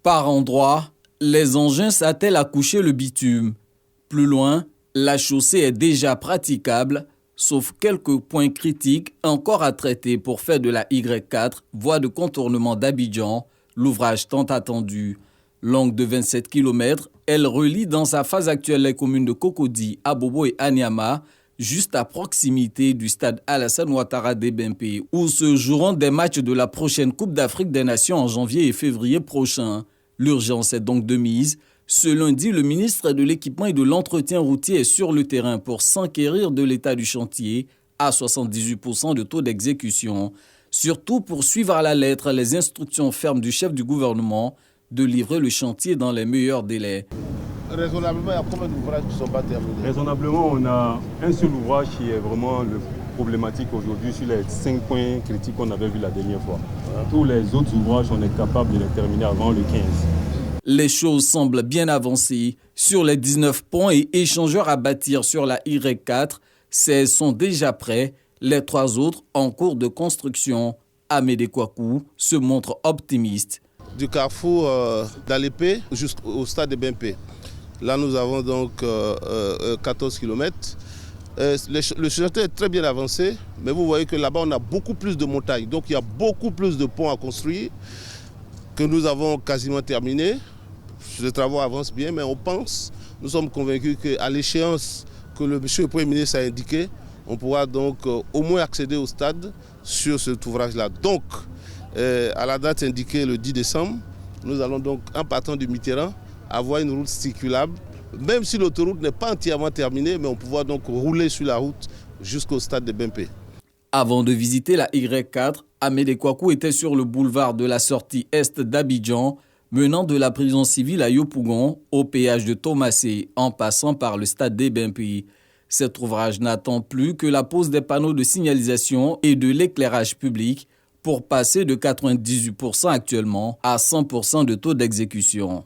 Par endroits, les engins s'attellent à coucher le bitume. Plus loin, la chaussée est déjà praticable, sauf quelques points critiques encore à traiter pour faire de la Y4, voie de contournement d'Abidjan, l'ouvrage tant attendu. Longue de 27 km, elle relie dans sa phase actuelle les communes de Cocody, Abobo et Anyama, juste à proximité du stade Alassane Ouattara d'Ebimpe, où se joueront des matchs de la prochaine Coupe d'Afrique des Nations en janvier et février prochains. L'urgence est donc de mise. Ce lundi, le ministre de l'Équipement et de l'Entretien routier est sur le terrain pour s'enquérir de l'état du chantier à 78% de taux d'exécution. Surtout pour suivre à la lettre les instructions fermes du chef du gouvernement de livrer le chantier dans les meilleurs délais. Raisonnablement, il y a combien d'ouvrages qui ne sont pas terminés? Raisonnablement, on a un seul ouvrage qui est vraiment le problématique aujourd'hui sur les 5 points critiques qu'on avait vus la dernière fois. Tous les autres ouvrages, on est capable de les terminer avant le 15. Les choses semblent bien avancées. Sur les 19 ponts et échangeurs à bâtir sur la Y4, 16 sont déjà prêts, les 3 autres en cours de construction. Amédée Kouakou se montre optimiste. Du carrefour d'Alépé jusqu'au stade de Bempé. Là, nous avons donc 14 km. Le chantier est très bien avancé, mais vous voyez que là-bas, on a beaucoup plus de montagnes. Donc, il y a beaucoup plus de ponts à construire que nous avons quasiment terminés. Les travaux avancent bien, mais nous sommes convaincus qu'à l'échéance que le monsieur le Premier ministre a indiqué, on pourra donc au moins accéder au stade sur cet ouvrage-là. Donc, à la date indiquée le 10 décembre, nous allons donc, en partant du Mitterrand, avoir une route circulable. Même si l'autoroute n'est pas entièrement terminée, mais on pourra donc rouler sur la route jusqu'au stade de Bempé. Avant de visiter la Y4, Amédée Kouakou était sur le boulevard de la sortie est d'Abidjan, menant de la prison civile à Yopougon au péage de Thomasé, en passant par le stade d'Ebimpe. Cet ouvrage n'attend plus que la pose des panneaux de signalisation et de l'éclairage public pour passer de 98% actuellement à 100% de taux d'exécution.